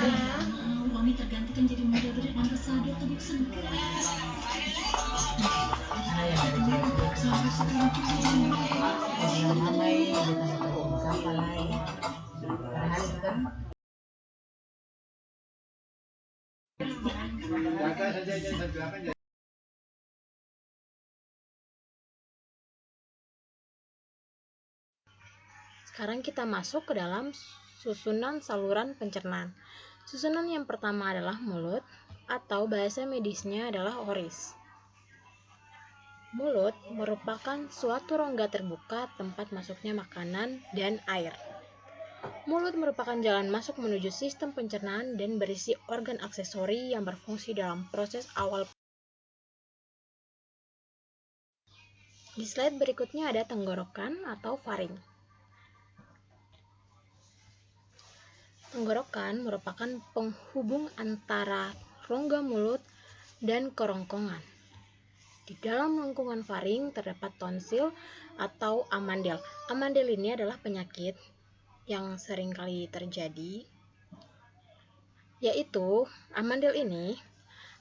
Wangi tergantikan jadi muda berambasador tubuh segar. Sekarang kita masuk ke dalam susunan saluran pencernaan. Susunan yang pertama adalah mulut, atau bahasa medisnya adalah oris. Mulut merupakan suatu rongga terbuka tempat masuknya makanan dan air. Mulut merupakan jalan masuk menuju sistem pencernaan dan berisi organ aksesori yang berfungsi dalam proses awal. Di slide berikutnya ada tenggorokan atau faring. Tenggorokan merupakan penghubung antara rongga mulut dan kerongkongan. Di dalam lengkungan faring terdapat tonsil atau amandel. Amandel ini adalah penyakit yang sering kali terjadi, yaitu amandel ini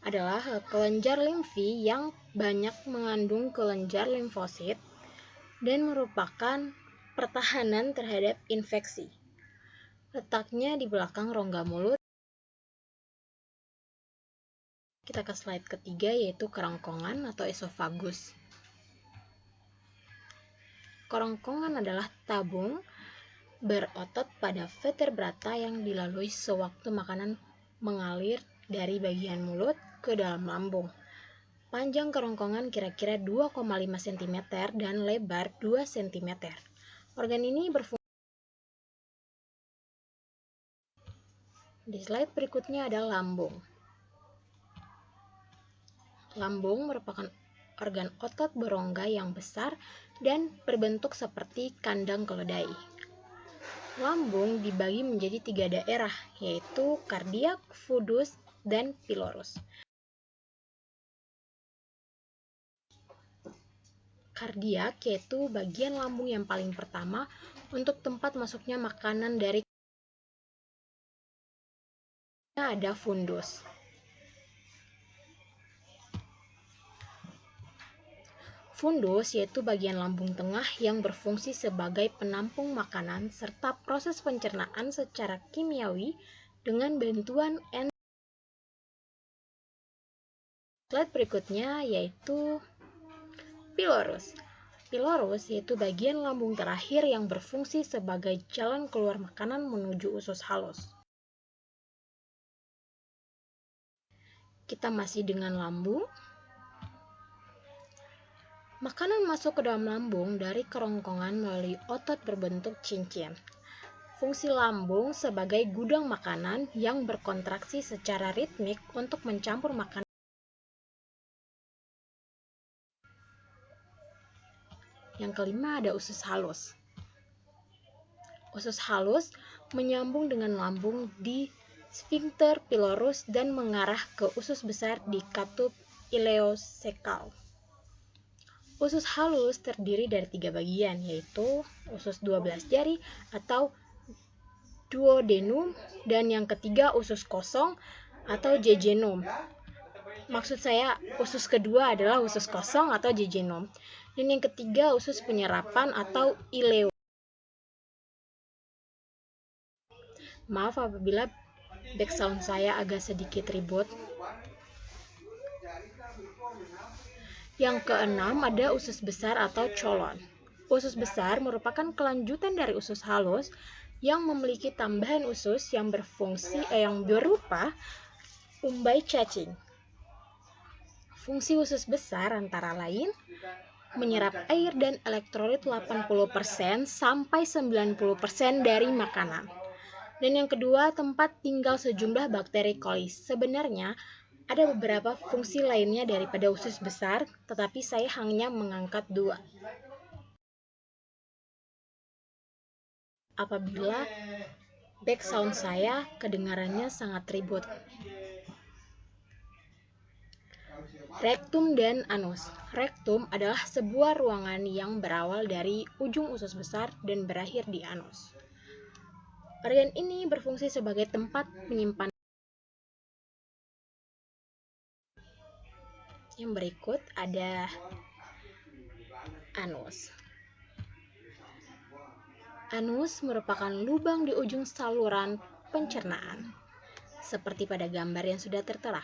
adalah kelenjar limfi yang banyak mengandung kelenjar limfosit dan merupakan pertahanan terhadap infeksi. Letaknya di belakang rongga mulut. Kita ke slide ketiga, yaitu kerongkongan atau esofagus. Kerongkongan adalah tabung berotot pada vertebrata yang dilalui sewaktu makanan mengalir dari bagian mulut ke dalam lambung. Panjang kerongkongan kira-kira 2,5 cm dan lebar 2 cm. Organ ini berfungsi. Di slide berikutnya ada lambung. Lambung merupakan organ otot berongga yang besar dan berbentuk seperti kandang keledai. Lambung dibagi menjadi 3 daerah, yaitu kardiak, fundus, dan pilorus. Kardiak yaitu bagian lambung yang paling pertama untuk tempat masuknya makanan dari. Ada fundus. Fundus yaitu bagian lambung tengah yang berfungsi sebagai penampung makanan serta proses pencernaan secara kimiawi dengan bantuan enzim. Slide berikutnya yaitu pilorus. Pilorus yaitu bagian lambung terakhir yang berfungsi sebagai jalan keluar makanan menuju usus halus. Kita masih dengan lambung. Makanan masuk ke dalam lambung dari kerongkongan melalui otot berbentuk cincin. Fungsi lambung sebagai gudang makanan yang berkontraksi secara ritmik untuk mencampur makanan. Yang kelima ada usus halus. Usus halus menyambung dengan lambung di sphincter pilorus dan mengarah ke usus besar di katup ileocecal. Usus halus terdiri dari 3 bagian, yaitu usus 12 jari atau duodenum dan yang ketiga usus kosong atau jejunum. Maksud saya usus kedua adalah usus kosong atau jejunum dan yang ketiga usus penyerapan atau ileo. Maaf apabila background saya agak sedikit ribut. Yang keenam ada usus besar atau colon. Usus besar merupakan kelanjutan dari usus halus yang memiliki tambahan usus yang berupa umbai cacing. Fungsi usus besar antara lain menyerap air dan elektrolit 80% sampai 90% dari makanan. Dan yang kedua, tempat tinggal sejumlah bakteri coli. Sebenarnya ada beberapa fungsi lainnya daripada usus besar, tetapi saya hanya mengangkat 2. Apabila background saya kedengarannya sangat ribut. Rektum dan anus. Rektum adalah sebuah ruangan yang berawal dari ujung usus besar dan berakhir di anus. Organ ini berfungsi sebagai tempat penyimpanan. Yang berikut ada anus. Anus merupakan lubang di ujung saluran pencernaan, seperti pada gambar yang sudah tertera.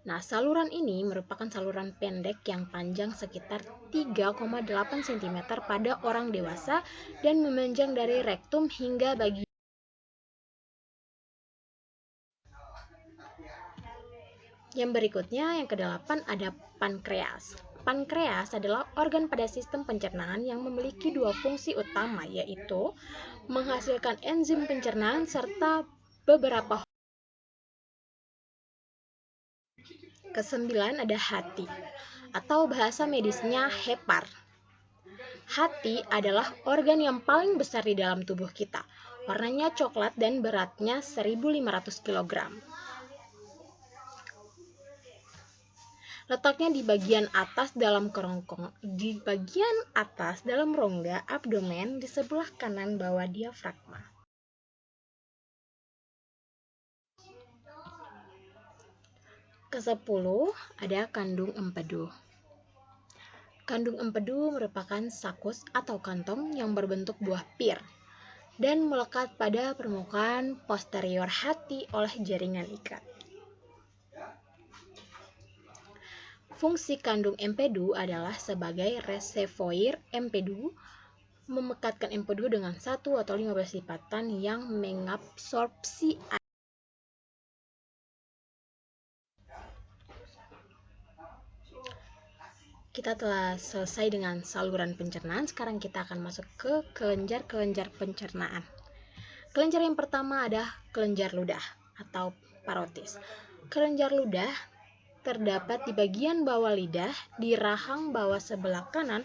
Nah, saluran ini merupakan saluran pendek yang panjang sekitar 3,8 cm pada orang dewasa dan memanjang dari rektum hingga bagian. Yang berikutnya, yang kedelapan, ada pankreas. Pankreas adalah organ pada sistem pencernaan yang memiliki dua fungsi utama, yaitu menghasilkan enzim pencernaan serta beberapa. Kesembilan, ada hati, atau bahasa medisnya hepar. Hati adalah organ yang paling besar di dalam tubuh kita. Warnanya coklat dan beratnya 1.500 kg. Letaknya di bagian atas dalam rongga abdomen di sebelah kanan bawah diafragma. Ke-10 ada kandung empedu. Kandung empedu merupakan sakus atau kantong yang berbentuk buah pir dan melekat pada permukaan posterior hati oleh jaringan ikat. Fungsi kandung empedu adalah sebagai reservoir empedu, memekatkan empedu dengan 1 atau 15 lipatan yang mengabsorpsi air. Kita telah selesai dengan saluran pencernaan, sekarang kita akan masuk ke kelenjar-kelenjar pencernaan. Kelenjar yang pertama ada kelenjar ludah atau parotis. Kelenjar ludah terdapat di bagian bawah lidah, di rahang bawah sebelah kanan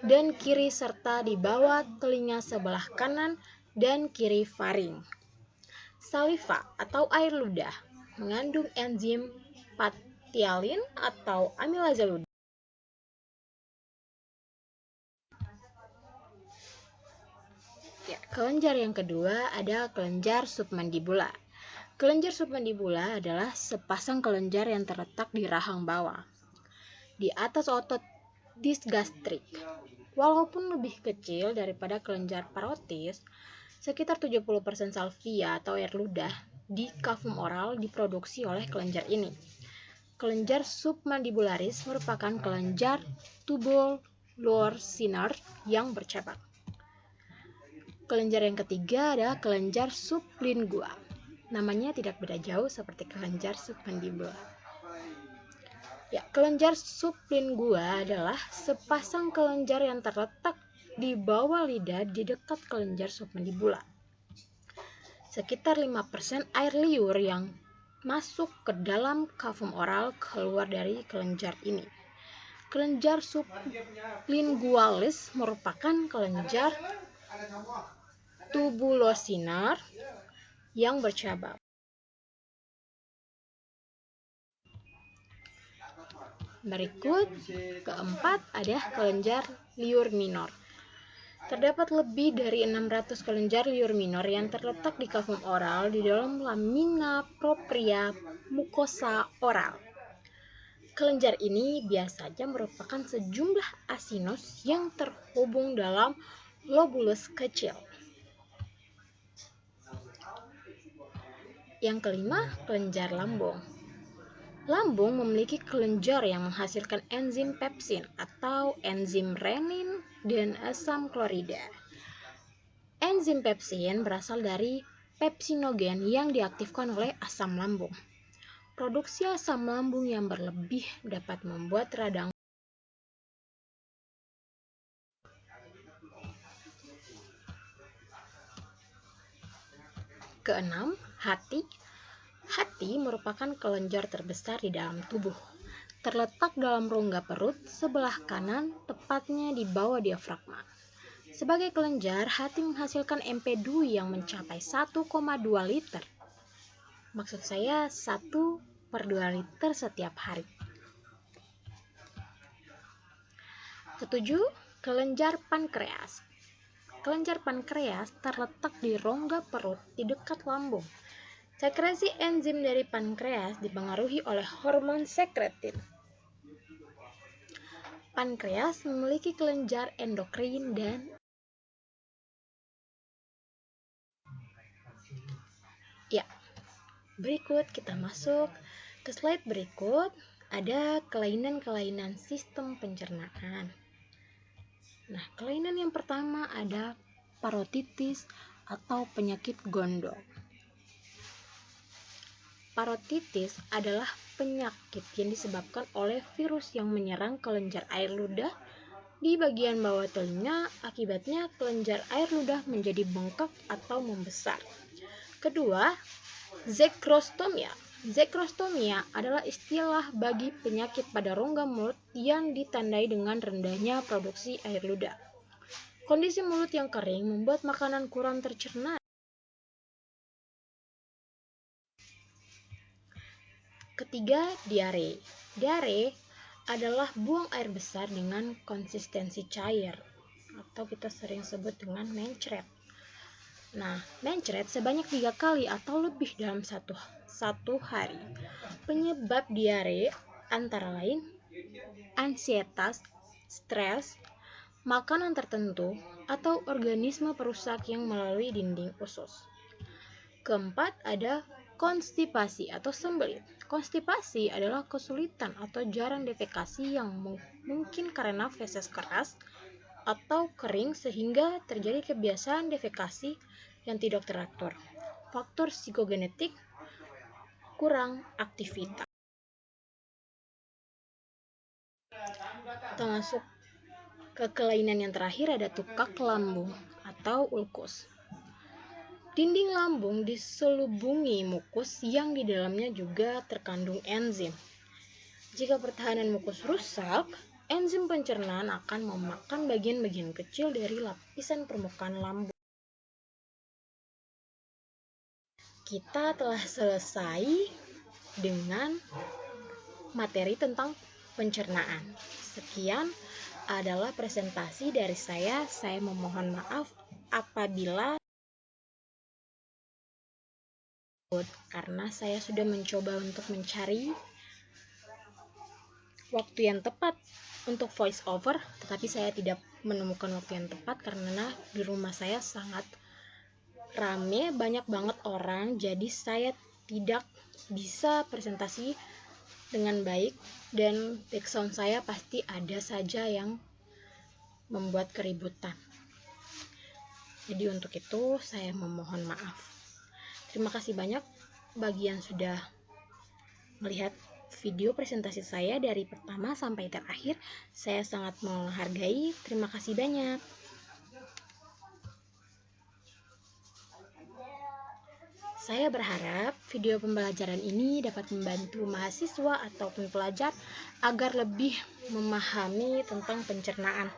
dan kiri serta di bawah telinga sebelah kanan dan kiri faring. Saliva atau air ludah mengandung enzim patialin atau amilase ludah. Kelenjar yang kedua ada kelenjar submandibula. Kelenjar submandibula adalah sepasang kelenjar yang terletak di rahang bawah, di atas otot disgastrik. Walaupun lebih kecil daripada kelenjar parotis, sekitar 70% salvia atau air ludah di kavum oral diproduksi oleh kelenjar ini. Kelenjar submandibularis merupakan kelenjar tubul luar sinar yang bercabang. Kelenjar yang ketiga adalah kelenjar sublingua. Namanya tidak beda jauh seperti kelenjar submandibula. Kelenjar sublingua adalah sepasang kelenjar yang terletak di bawah lidah di dekat kelenjar submandibula. Sekitar 5% air liur yang masuk ke dalam kavum oral keluar dari kelenjar ini. Kelenjar sublingualis merupakan kelenjar tubulosinar yang bercabang. Berikut keempat ada kelenjar liur minor. Terdapat lebih dari 600 kelenjar liur minor yang terletak di kavum oral di dalam lamina propria mukosa oral. Kelenjar ini biasanya merupakan sejumlah asinus yang terhubung dalam lobulus kecil. Yang kelima, kelenjar lambung. Lambung memiliki kelenjar yang menghasilkan enzim pepsin atau enzim renin dan asam klorida. Enzim pepsin berasal dari pepsinogen yang diaktifkan oleh asam lambung. Produksi asam lambung yang berlebih dapat membuat radang. Keenam, hati. Hati merupakan kelenjar terbesar di dalam tubuh. Terletak dalam rongga perut sebelah kanan, tepatnya di bawah diafragma. Sebagai kelenjar, hati menghasilkan empedu yang mencapai 1,2 liter. Maksud saya 1/2 liter setiap hari. Ketujuh, kelenjar pankreas. Kelenjar pankreas terletak di rongga perut di dekat lambung. Sekresi enzim dari pankreas dipengaruhi oleh hormon sekretin. Pankreas memiliki kelenjar endokrin dan berikut kita masuk ke slide berikut. Ada kelainan-kelainan sistem pencernaan. Nah, kelainan yang pertama ada parotitis atau penyakit gondok. Parotitis adalah penyakit yang disebabkan oleh virus yang menyerang kelenjar air ludah di bagian bawah telinga. Akibatnya kelenjar air ludah menjadi bengkak atau membesar. Kedua, zekrostomia. Zekrostomia adalah istilah bagi penyakit pada rongga mulut yang ditandai dengan rendahnya produksi air ludah. Kondisi mulut yang kering membuat makanan kurang tercerna. Ketiga, diare. Diare adalah buang air besar dengan konsistensi cair atau kita sering sebut dengan mencret. Nah, mencret sebanyak 3 kali atau lebih dalam satu hari. Penyebab diare antara lain ansietas, stres, makanan tertentu, atau organisme perusak yang melalui dinding usus. Keempat, ada konstipasi atau sembelit. Konstipasi adalah kesulitan atau jarang defekasi yang mungkin karena feses keras atau kering sehingga terjadi kebiasaan defekasi yang tidak teratur. Faktor psikogenetik, kurang aktivitas. Kita masuk ke kelainan yang terakhir, ada tukak lambung atau ulkus. Dinding lambung diselubungi mukus yang di dalamnya juga terkandung enzim. Jika pertahanan mukus rusak, enzim pencernaan akan memakan bagian-bagian kecil dari lapisan permukaan lambung. Kita telah selesai dengan materi tentang pencernaan. Sekian adalah presentasi dari saya. Saya memohon maaf apabila karena saya sudah mencoba untuk mencari waktu yang tepat untuk voice over, tetapi saya tidak menemukan waktu yang tepat karena di rumah saya sangat rame, banyak banget orang, jadi saya tidak bisa presentasi dengan baik dan background saya pasti ada saja yang membuat keributan. Jadi untuk itu saya memohon maaf. Terima kasih banyak bagi yang sudah melihat video presentasi saya dari pertama sampai terakhir. Saya sangat menghargai. Terima kasih banyak. Saya berharap video pembelajaran ini dapat membantu mahasiswa ataupun pelajar agar lebih memahami tentang pencernaan.